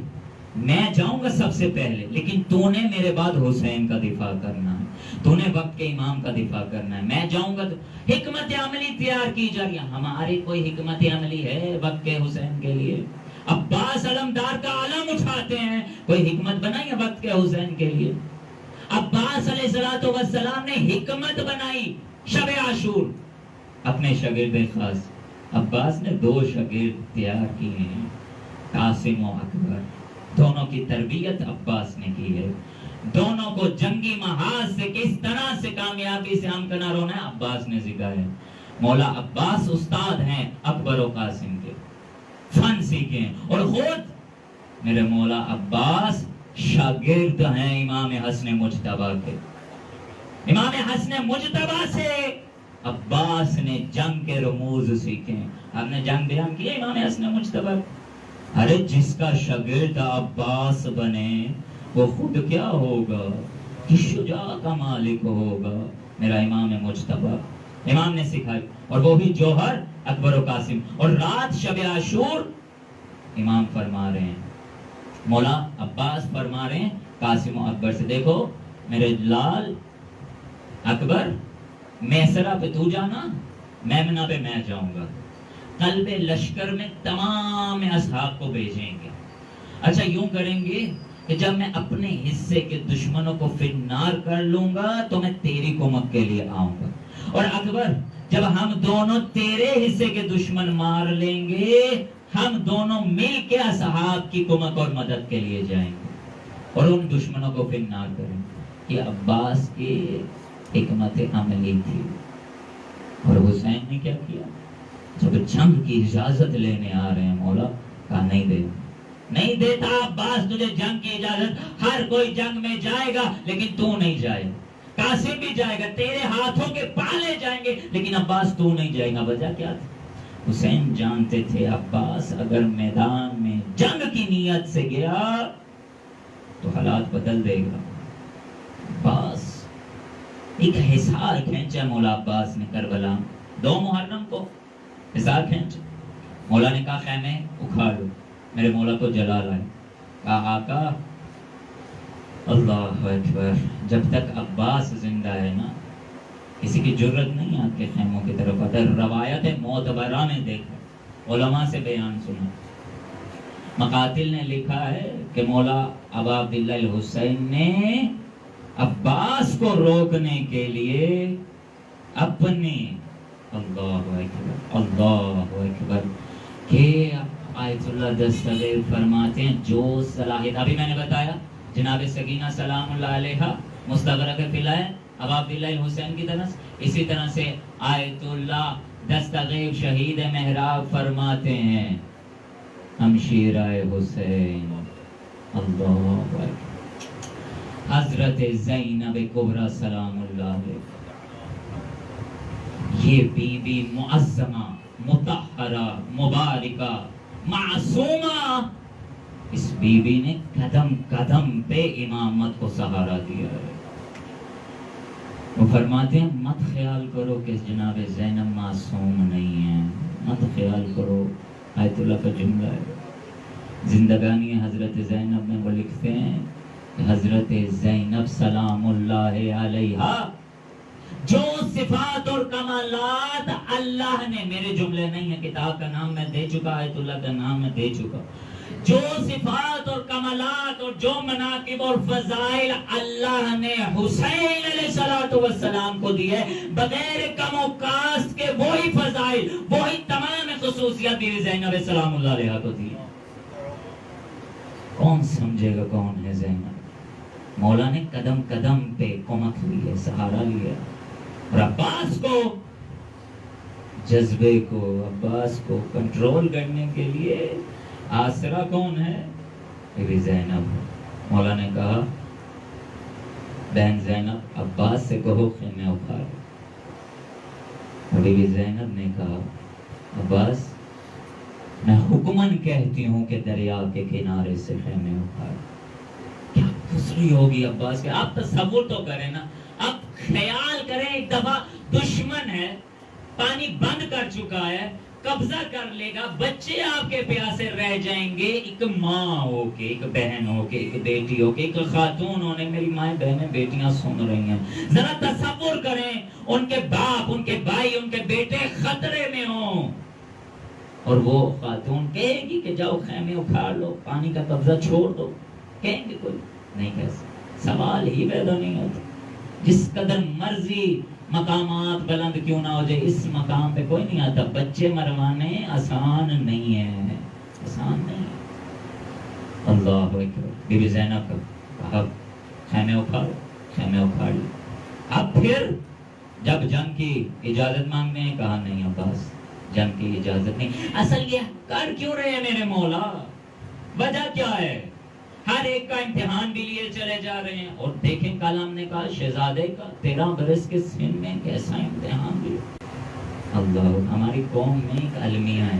میں جاؤں گا سب سے پہلے، لیکن تو نے میرے بعد حسین کا دفاع کرنا ہے، تو نے وقت کے امام کا دفاع کرنا ہے، میں جاؤں گا تو حکمت عملی تیار کی جا رہی ہے۔ ہماری کوئی حکمت عملی ہے وقت کے حسین کے لیے؟ عباس علمدار کا علم اٹھاتے ہیں، کوئی حکمت بنائی ہے وقت کے حسین کے لیے؟ عباس علیہ السلام نے حکمت بنائی شب عاشور، اپنے شاگرد خاص عباس نے 2 شاگرد تیار کیے ہیں، قاسم و اکبر، دونوں کی تربیت عباس نے کی ہے، دونوں کو جنگی محاذ سے کس طرح سے کامیابی سے ہمکنار ہونا ہے عباس نے سکھایا ہے۔ مولا عباس استاد ہیں اکبر و قاسم کے، فن سیکھے ہیں، اور خود میرے مولا عباس شاگرد ہیں امام حسن مجتبیٰ کے۔ امام حسن مجتبیٰ سے عباس نے جنگ کے رموز سیکھے ہیں۔ آپ نے جنگ بیان کی ہے امام حسن مجتبیٰ؟ ارے جس کا شاگرد عباس بنے وہ خود کیا ہوگا، کس شجاع کا مالک ہوگا؟ میرا امام مجتبیٰ، امام نے سکھائی، اور وہ بھی جوہر اکبر و قاسم۔ اور رات شب عاشور امام فرما رہے ہیں، مولا عباس فرما رہے ہیں قاسم و اکبر سے، دیکھو میرے لال اکبر، میسرہ پہ تو جانا، میمنہ پہ میں جاؤں گا، قلب لشکر میں تمام اصحاب کو بھیجیں گے۔ اچھا یوں کریں گے کہ جب میں اپنے حصے کے دشمنوں کو فنار کر لوں گا تو میں تیری کمک کے لیے آؤں گا، اور اکبر جب ہم دونوں تیرے حصے کے دشمن مار لیں گے ہم دونوں مل کے اصحاب کی کمک اور مدد کے لیے جائیں گے اور ان دشمنوں کو فنار کریں گے۔ یہ عباس کی حکمت عملی تھی۔ اور حسین نے کیا کیا؟ جب جنگ کی اجازت لینے آ رہے ہیں مولا کہا نہیں دیتا عباس تجھے جنگ کی اجازت، ہر کوئی جنگ میں جائے گا لیکن تو نہیں جائے گا، قاسم بھی جائے گا، تیرے ہاتھوں کے پالے جائیں گے لیکن عباس تو نہیں جائے گا۔ وجہ کیا تھی؟ حسین جانتے تھے عباس اگر میدان میں جنگ کی نیت سے گیا تو حالات بدل دے گا۔ عباس ایک حصار کھینچا مولا عباس نے کربلا 2 محرم کو، حصار کھینچا۔ مولا نے کہا خیمے اکھاڑ لو، میرے مولا کو جلا لائے۔ کہا آقا اللہ اکبر، جب تک عباس زندہ ہے نا کسی کی جرت نہیں آپ کے خیموں کی طرف آتا ہے۔ روایت معتبرہ میں دیکھا، علماء سے بیان سنا، مقاتل نے لکھا ہے کہ مولا ابا عبداللہ الحسین نے عباس کو روکنے کے لیے اپنے اللہ اکبر کہ آیت اللہ دستگیر فرماتے ہیں جو صلاحیت، ابھی میں نے بتایا جناب سکینہ سلام اللہ علیہ مستغرق فلائے ابا عبداللہ الحسین کی طرح، اسی طرح سے آیت اللہ دستغیر شہید محراب فرماتے ہیں ہمشیرہ حسین اللہ اکبر حضرت زینب کبریٰ سلام اللہ علیہ، یہ بی بی معظمہ مطہرہ مبارکہ معصومہ، اس بی بی نے قدم قدم پہ امامت کو سہارا دیا ہے۔ وہ فرماتے ہیں مت خیال کرو کہ جناب زینب معصوم نہیں ہے، مت خیال کرو، آیت اللہ کا جملہ ہے۔ زندگانی حضرت زینب میں وہ لکھتے ہیں کہ حضرت زینب سلام اللہ علیہا جو صفات اور کمالات اللہ نے، میرے جملے نہیں ہیں، کتاب کا نام میں دے چکا، آیت اللہ کا نام میں دے چکا، جو صفات اور کمالات اور جو مناقب اور فضائل اللہ نے حسین علیہ السلام کو دیے بغیر کم و کاست کے، وہی فضائل وہی تمام خصوصیات بیوی زینب سلام اللہ علیہ کو دی۔ کون سمجھے گا کون ہے زینب؟ مولا نے قدم قدم پہ کمک لی ہے، سہارا لیا، اور عباس کو جذبے کو، عباس کو کنٹرول کرنے کے لیے آسرا کون ہے؟ بیوی زینب۔ مولا نے کہا بہن زینب عباس سے کہو خیمے اکھاڑ۔ بیوی زینب نے کہا عباس میں حکماً کہتی ہوں کہ دریا کے کنارے سے خیمے اکھاڑ۔ کیا خوشی ہوگی عباس کے، آپ تصور تو کریں نا، آپ خیال کریں ایک دفعہ دشمن ہے، پانی بند کر چکا ہے، قبضہ کر لے گا، بچے آپ کے پیاسے رہ جائیں گے. ایک ماں ہو کے، ایک بہن ہو کے، ایک بیٹی ہو کے، ایک خاتون ہونے، میری مائیں بہنیں بیٹیاں سن رہی ہیں، ذرا تصور کریں ان کے باپ، ان کے بھائی، ان کے بیٹے خطرے میں ہوں، اور وہ خاتون کہے گی کہ جاؤ خیمے اکھاڑ لو، پانی کا قبضہ چھوڑ دو؟ کہیں گے؟ کوئی نہیں کہہ سکتا، سوال ہی پیدا نہیں ہوتا. جس قدر مرضی مقامات بلند کیوں نہ ہو جائے، اس مقام پہ کوئی نہیں آتا. بچے مروانے آسان نہیں ہے، آسان نہیں ہے. اللہ اکبر. بی بی زینب کا کہا خیمے اکھاڑو، خیمے اکھاڑ لی. اب پھر جب جنگ کی اجازت مانگنے ہیں، کہا نہیں عباس جنگ کی اجازت نہیں. اصل یہ کر کیوں رہے ہیں میرے مولا؟ وجہ کیا ہے؟ ہر ایک کا امتحان بھی لیے چلے جا رہے ہیں. اور دیکھیں کل ہم نے کہا شہزادے کا 13 برس کے سن میں کیسا امتحان لیا. اللہ، ہماری قوم میں ایک المیہ ہے،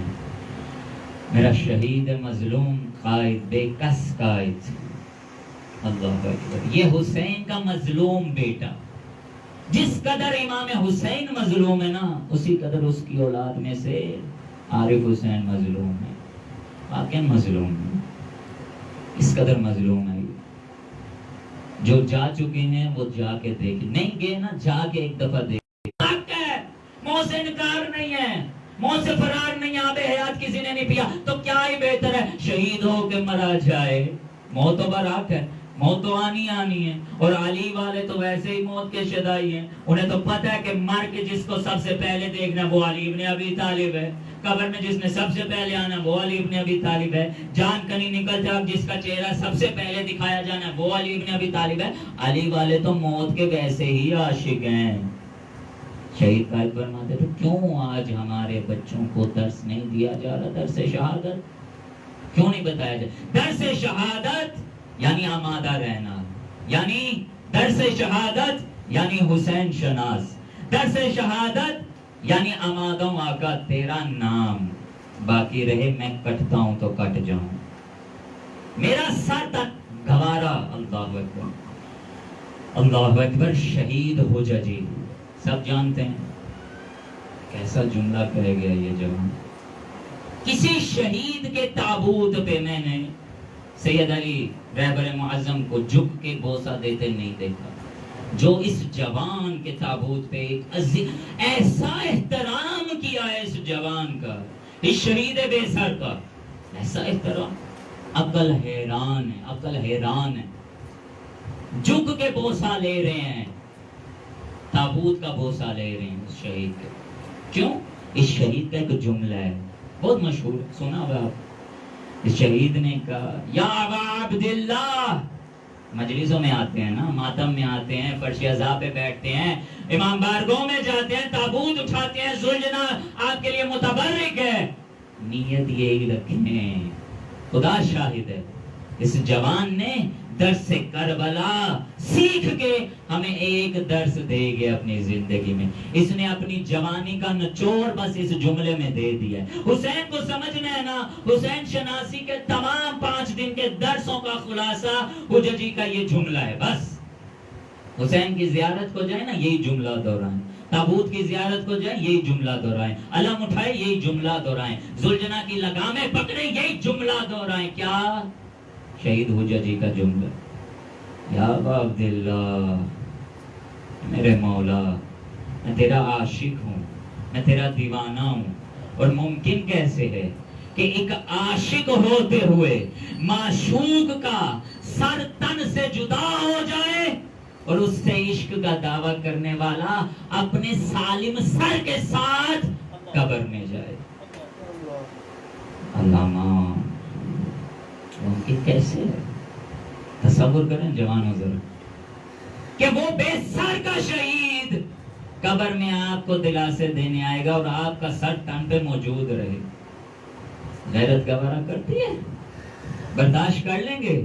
میرا شہید مظلوم قائد، بے کس قائد. اللہ اکبر. یہ حسین کا مظلوم بیٹا. جس قدر امام حسین مظلوم ہے نا، اسی قدر اس کی اولاد میں سے عارف حسین مظلوم ہے، واقعی مظلوم ہے. اس قدر مظلوم ہے. جو جا چکے ہیں وہ جا کے دیکھیں، نہیں گئے نا، جا کے ایک دفعہ دیکھیں. منہ سے انکار نہیں ہے، منہ سے فرار نہیں ہے. آب حیات کسی نے نہیں پیا تو کیا ہی بہتر ہے شہید ہو کے مرا جائے. موت و برحق ہے، موت تو آنی آنی ہے. اور علی والے تو ویسے ہی موت کے شدائی ہیں، انہیں تو پتہ ہے کہ مر کے جس کو سب سے پہلے دیکھنا وہ علی ابن ابی طالب ہے. قبر میں جس نے سب سے پہلے آنا وہ علی ابن ابی طالب ہے. جان کنی نکل جائے جس کا چہرہ سب سے پہلے دکھایا جانا وہ علی ابن ابی طالب ہے. علی والے تو موت کے ویسے ہی عاشق ہیں. شہید قائد فرماتے تو کیوں آج ہمارے بچوں کو درس نہیں دیا جا رہا؟ درس شہادت کیوں نہیں بتایا جا؟ درس شہادت یعنی آمادہ رہنا، یعنی درس شہادت یعنی حسین شناس، درس شہادت یعنی آمادہ ہوں آقا تیرا نام، باقی رہے میں کٹتا ہوں تو کٹ جاؤں، میرا سر تک گوارا. اللہ اکبر، اللہ اکبر. شہید حججی سب جانتے ہیں کیسا جملہ کہہ گیا یہ جوان. کسی شہید کے تابوت پہ میں نے سید علی رہبر معظم کو جھک کے بوسہ دیتے نہیں دیکھا. جو اس جوان کے تابوت پہ ایک ایسا احترام کیا ہے اس جوان کا، اس شہید بے سر کا، ایسا احترام. عقل حیران ہے، عقل حیران ہے. جھک کے بوسہ لے رہے ہیں، تابوت کا بوسہ لے رہے ہیں اس شہید کے. کیوں؟ اس شہید کا ایک جملہ ہے بہت مشہور، سنا ہوگا آپ. اس شہید نے کہا یا ابا عبداللہ. مجلسوں میں آتے ہیں نا، ماتم میں آتے ہیں، فرش عزا پہ بیٹھتے ہیں، امام بارگاہ میں جاتے ہیں، تابوت اٹھاتے ہیں، ذوالجنا آپ کے لیے متبرک ہے. نیت یہی رکھیں، خدا شاہد ہے اس جوان نے درس کربلا سیکھ کے ہمیں ایک درس دے گیا اپنی زندگی میں. اس نے اپنی جوانی کا نچوڑ بس اس جملے میں دے دیا. حسین کو سمجھنا ہے نا، حسین شناسی کے تمام 5 دن کے درسوں کا خلاصہ حججی کا یہ جملہ ہے. بس حسین کی زیارت کو جائے نا یہی جملہ دہرائیں، تابوت کی زیارت کو جائے یہی جملہ دہرائیں، علم اٹھائے یہی جملہ دہرائیں، ذوالجنا کی لگامیں پکڑے یہی جملہ دہرائیں. کیا؟ شہید حججی کا جملہ. یا ابا عبداللہ، میرے مولا میں تیرا عاشق ہوں، میں تیرا دیوانہ ہوں. اور ممکن کیسے ہے کہ ایک عاشق ہوتے ہوئے معشوق کا سر تن سے جدا ہو جائے اور اس سے عشق کا دعویٰ کرنے والا اپنے سالم سر کے ساتھ قبر میں جائے؟ علامہ ممکن کیسے ہے؟ تصور کریں جوانوں ذرا کہ وہ بے سر کا شہید قبر میں آپ کو دلاسے دینے آئے گا اور آپ کا سر تن پہ موجود رہے. غیرت گوارا کرتی ہے؟ برداشت کر لیں گے؟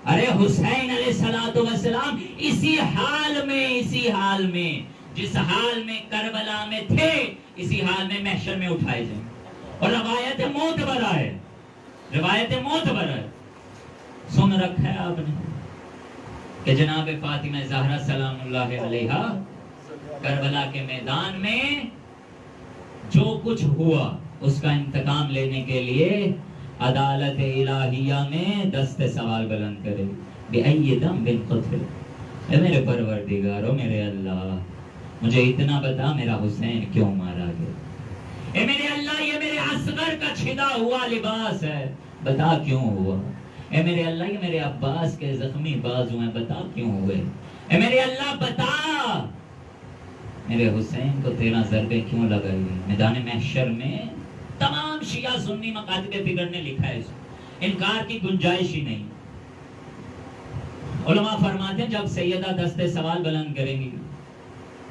ارے حسین علیہ السلام اسی حال میں جس حال میں کربلا میں تھے اسی حال میں محشر میں اٹھائے جائیں. اور روایت معتبرہ ہے، روایت معتبرہ ہے. سن رکھا ہے آپ نے کہ جناب فاطمہ زہرا سلام اللہ علیہا کربلا کے میدان میں جو کچھ ہوا اس کا انتقام لینے کے لیے عدالت الہیہ میں دست سوال بلند کرے بِأَيِّ ذَنبٍ قُتِلَ. اے میرے پروردگارو، میرے اللہ، مجھے اتنا بتا میرا حسین کیوں مارا گیا. اے میرے اللہ، یہ میرے اصغر کا چھدا ہوا لباس ہے، بتا کیوں ہوا. اے میرے اللہ، یہ میرے عباس کے زخمی بازو ہیں، بتا کیوں ہوئے. اے میرے اللہ بتا میرے حسین کو تیرا ضربے کیوں لگائی. میدان محشر میں تمام شیعہ سنی مکاتب فکر نے لکھا ہے، انکار کی گنجائش ہی نہیں. علماء فرماتے ہیں جب سیدہ دست سوال بلند کریں گی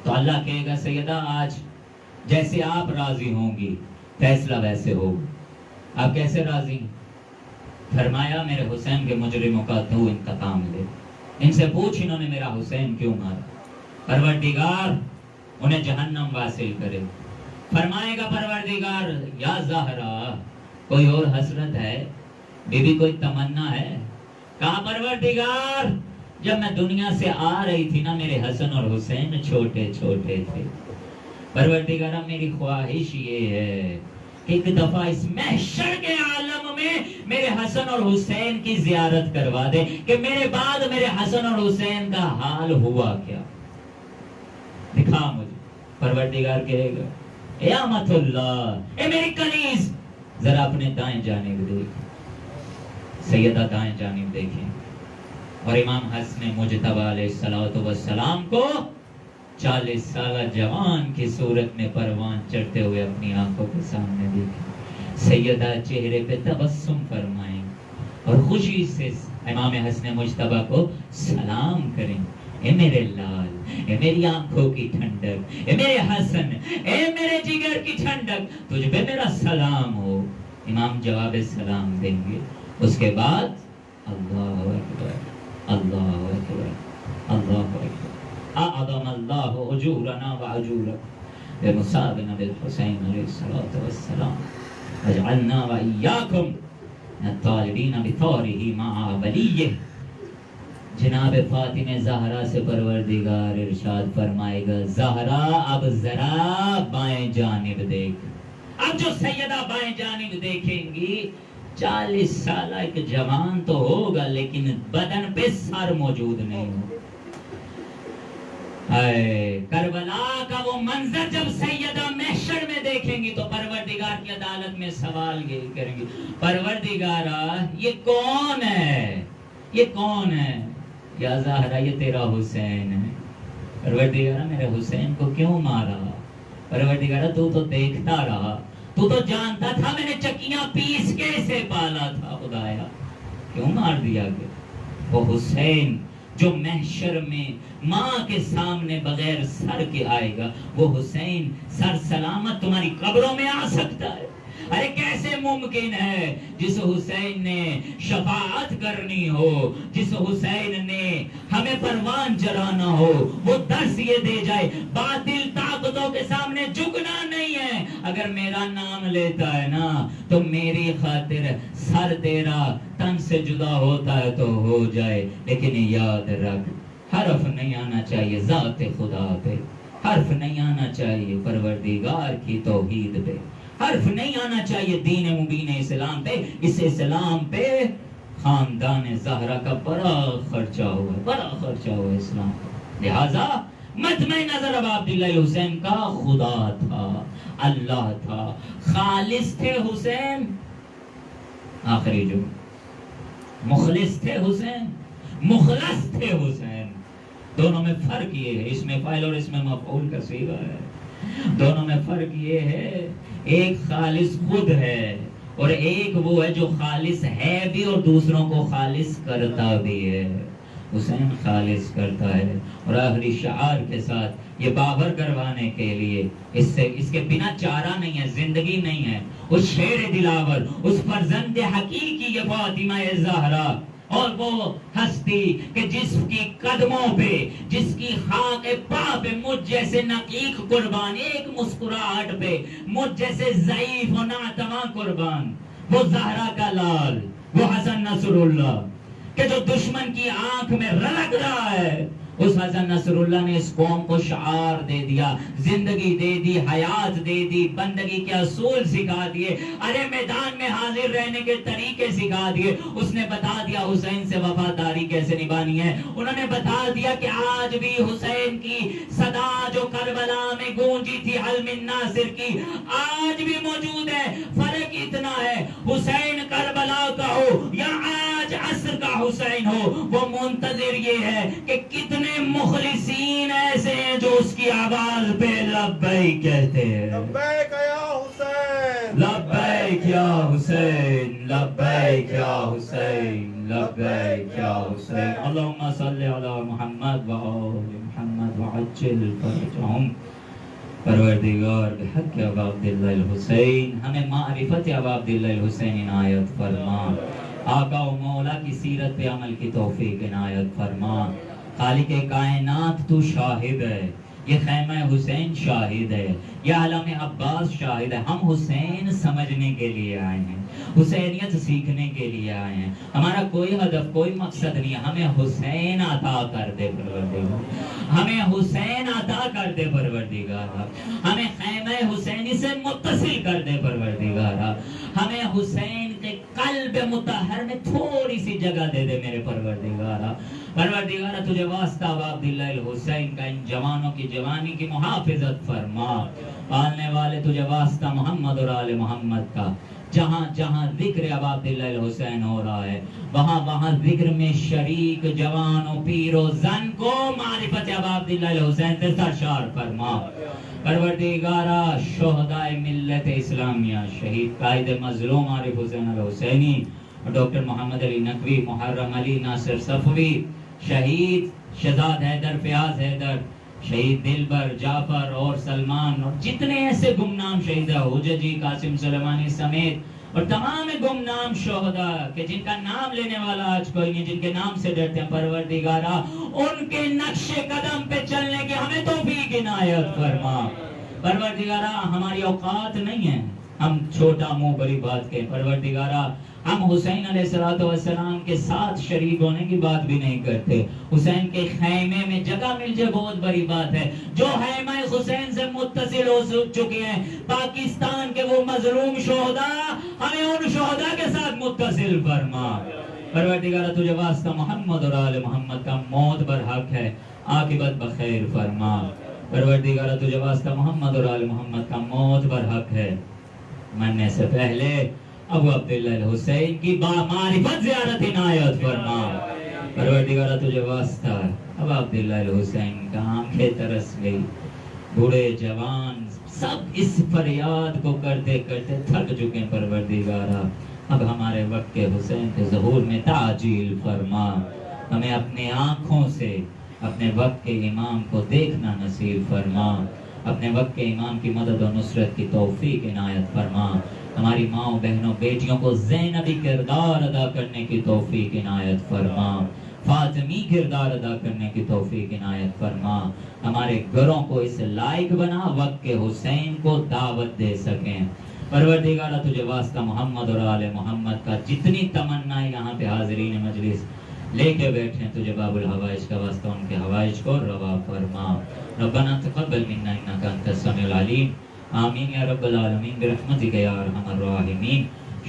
تو اللہ کہے گا سیدہ آج جیسے آپ راضی ہوں گی فیصلہ ویسے ہوگا. آپ کیسے راضی ہیں؟ فرمایا میرے حسین کے مجرموں کا تو انتقام لے. ان سے پوچھ انہوں نے میرا حسین کیوں مارا. پروردگار انہیں جہنم واصل کرے. فرمائے گا پروردگار یا زہرا کوئی اور حسرت ہے، بی بی کوئی تمنا ہے. کہا پروردگار جب میں دنیا سے آ رہی تھی نا میرے حسن اور حسین چھوٹے چھوٹے تھے. پروردگار میری خواہش یہ ہے کہ ایک دفعہ اس محشر کے عالم میں میرے حسن اور حسین کی زیارت کروا دے کہ میرے بعد میرے حسن اور حسین کا حال ہوا کیا. دکھا مجھے. پروردگار کہے گا اے امت اللہ، اے میری کنیز، ذرا اپنے دائیں جانب دیکھ. سیدہ دائیں جانب دیکھیں اور امام حسن مجتبی علیہ السلام کو 40 سالہ جوان کی صورت میں پروان چڑھتے ہوئے اپنی آنکھوں کے سامنے دیکھیں. سیدہ چہرے پہ تبسم فرمائیں اور خوشی سے امام حسن مجتبی کو سلام کریں. اے میرے لال، اے میری آنکھوں کی ٹھنڈک، اے میرے حسن، اے میرے جگر کی ٹھنڈک، تجھ پہ میرا سلام ہو. امام جواب سلام دیں گے. اس کے بعد اللہ اکبر، اللہ اکبر، اللہ اکبر. اعظم اللہ اجورنا واجورکم بمصابنا بالحسین علیہ السلام واجعلنا وإیاکم من الطالبین بثاره مع ولیہ. جناب فاطمہ زہرا سے پروردگار ارشاد فرمائے گا زہرا اب ذرا بائیں جانب دیکھ. اب جو سیدہ بائیں جانب دیکھیں گی 40 سالہ ایک جوان تو ہوگا لیکن بدن پہ سر موجود نہیں ہو. کربلا کا وہ منظر جب سیدہ محشر میں دیکھیں گی تو پروردگار کی عدالت میں سوال یہ کریں گی پروردگارا یہ کون ہے، یہ کون ہے. یا زہرا یہ تیرا حسین ہے. پروردگارا میرے حسین کو کیوں مارا. پروردگارا تو دیکھتا رہا، تو جانتا تھا میں نے چکیاں پیس کیسے پالا تھا. خدایا کیوں مار دیا گیا. وہ حسین جو محشر میں ماں کے سامنے بغیر سر کے آئے گا، وہ حسین سر سلامت تمہاری قبروں میں آ سکتا ہے. ارے کیسے ممکن ہے جس حسین نے شفاعت کرنی ہو، جس حسین نے ہمیں پروان چڑھانا ہو، وہ درس یہ دے جائے باطل طاقتوں کے سامنے جھکنا نہیں ہے. اگر میرا نام لیتا ہے نا تو میری خاطر سر تیرا تن سے جدا ہوتا ہے تو ہو جائے، لیکن یاد رکھ حرف نہیں آنا چاہیے ذات خدا پہ، حرف نہیں آنا چاہیے پروردگار کی توحید پہ، حرف نہیں آنا چاہیے دین مبین اسلام پہ. اس اسلام پہ خاندان زہرا کا بڑا خرچہ ہوا ہے، بڑا خرچہ ہوا ہے اسلام کا. لہذا مجمع نظر اب عبداللہ حسین کا خدا تھا، اللہ تھا، خالص تھے حسین. آخری جو مخلص تھے حسین، مخلص تھے حسین. دونوں میں فرق یہ ہے، اس میں فاعل اور اس میں مفعول کا صیغہ ہے. دونوں میں فرق یہ ہے ایک خالص خود ہے اور ایک وہ ہے جو خالص ہے بھی اور دوسروں کو خالص کرتا بھی ہے. حسین خالص کرتا ہے. اور آخری شعار کے ساتھ یہ باور کروانے کے لیے اس کے بنا چارہ نہیں ہے، زندگی نہیں ہے. اس شیر دلاور، اس فرزند حقیقی یہ فاطمہ زہرا اور وہ ہستی کہ جس کی قدموں پہ، جس کی خاک پا پہ مجھ جیسے نقیق قربان، ایک مسکراہٹ پہ مجھ جیسے ضعیف و ناتواں قربان، وہ زہرا کا لال، وہ حسن نصر اللہ کہ جو دشمن کی آنکھ میں رلک رہا ہے، اس حسن نصر اللہ نے اس قوم کو شعار دے دیا، زندگی دے دی، حیات دے دی، بندگی کے اصول سکھا دیے، ارے میدان میں حاضر رہنے کے طریقے سکھا دیے۔ اس نے بتا دیا حسین سے وفاداری کیسے نبھانی ہے، انہوں نے بتا دیا کہ آج بھی حسین کی صدا جو کربلا میں گونجی تھی حل من ناصر کی، آج بھی موجود ہے۔ فرق اتنا ہے، حسین کربلا کا ہو یا آج عصر کا حسین ہو، وہ منتظر یہ ہے کہ کتنے مخلصین ایسے ہیں جو اس کی آواز پہ لبیک کہتے ہیں، لبیک یا حسین، لبیک یا حسین، لبیک یا حسین، لبیک یا حسین۔ اللہم صلی علی محمد وآل محمد وعجل فرجہم۔ پروردگار بحق ابا عبداللہ الحسین ہمیں معرفت ابا عبداللہ الحسین عنایت فرما، آقا و مولا کی سیرت پہ عمل کی توفیق عنایت فرما۔ خالق کائنات تو شاہد ہے، یہ خیمہ حسین شاہد ہے، یہ عالم عباس شاہد ہے۔ ہم حسین سمجھنے کے لیے آئے ہیں، حسینیت سیکھنے کے لیے آئے ہیں، ہمارا کوئی ہدف کوئی مقصد نہیں ہے۔ ہمیں حسین عطا کر دے پروردگار، ہمیں حسین عطا کر دے پروردگار، ہمیں خیمہ حسینی سے متصل کر دے پروردگار، ہمیں حسین کے قلب مطہر میں تھوڑی سی جگہ دے دے میرے پروردگار۔ پروردگار تجھے واسطہ ابا عبداللہ الحسین کا ان جوانوں کی جوانی کی محافظت فرما، پالنے والے تجھے واسطہ محمد اور آل محمد کا، جہاں جہاں ذکر ابا عبداللہ الحسین ہو رہا ہے وہاں وہاں ذکر میں شریک جوانوں پیر و زن کو معرفت ابا عبداللہ الحسین سے سرشار فرما۔ پروردگارہ شہدائے ملت اسلامیہ، شہید قائد مظلوم عارف حسین الحسینی، ڈاکٹر محمد علی نقوی، محرم علی، ناصر صفوی، شہید شہزاد حیدر، فیاض حیدر، شہید دلبر، جعفر اور سلمان، اور جتنے ایسے گمنام شہید ہیں، حججی، قاسم سلیمانی سمیت، اور تمام گمنام شہداء کہ جن کا نام لینے والا آج کوئی نہیں، جن کے نام سے ڈرتے ہیں، پروردگارہ ان کے نقش قدم پہ چلنے کی ہمیں توفیق عنایت فرما۔ پروردگارہ ہماری اوقات نہیں ہے ہم چھوٹا منہ بڑی بات کے، پروردگارہ ہم حسین علیہ السلام کے ساتھ شریک ہونے کی بات بھی نہیں کرتے، حسین کے خیمے میں جگہ مل جائے بہت بڑی بات ہے۔ جو خیمہ حسین سے متصل ہو چکے ہیں پاکستان کے وہ مظلوم شہداء، ہمیں ان شہداء کے ساتھ متصل فرما۔ پروردگارہ تجھے واسطہ محمد اور آل محمد کا موت برحق ہے، عاقبت بخیر فرما۔ پروردگارہ تجھے واسطہ محمد اور آل محمد کا موت برحق ہے، مرنے سے پہلے ابو عبداللہ الحسین کی معرفت زیارت عنایت فرما۔ پروردگارہ تجھے واسطہ ابو عبداللہ الحسین کا آنکھیں ترس گئی، بوڑھے جوان سب اس فریاد کو کرتے کرتے تھک چکے، پروردگارہ اب ہمارے وقت کے حسین کے ظہور میں تعجیل فرما، ہمیں اپنے آنکھوں سے اپنے وقت کے امام کو دیکھنا نصیب فرما، اپنے وقت کے امام کی مدد و نصرت کی توفیق عنایت فرما، ہماری ماں بہنوں بیٹیوں کو زینبی کردار ادا کرنے کی توفیق عنایت فرما، فاطمی کردار ادا کرنے کی توفیق عنایت فرما، ہمارے گھروں کو اس لائق بنا وقت کے حسین کو دعوت دے سکیں۔ پروردگارہ تجھے واسطہ محمد اور آل محمد کا جتنی تمنا یہاں پہ حاضرین مجلس لے کے بیٹھے ہیں، تجھے باب الحوائج کا واسطہ ان کے حوائج کو روا فرما۔ ربنا تقبل منا انک انت السمیع العلیم، آمین یا رب العالمین برحمتک یا ارحم الراحمین۔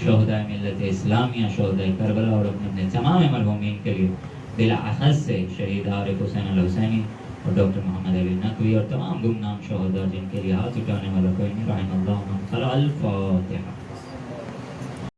شہداء ملت اسلامیہ، شہداء کربلا اور اپنے تمام مرحومین کے لیے بالاخص سے شہید عارف حسین الحسینی اور ڈاکٹر محمد علی نقوی اور تمام گمنام شہداء جن کے لیے ہاتھ اٹھانے والا کوئی نہیں، رحم اللہ من خلع۔ الفاتحہ۔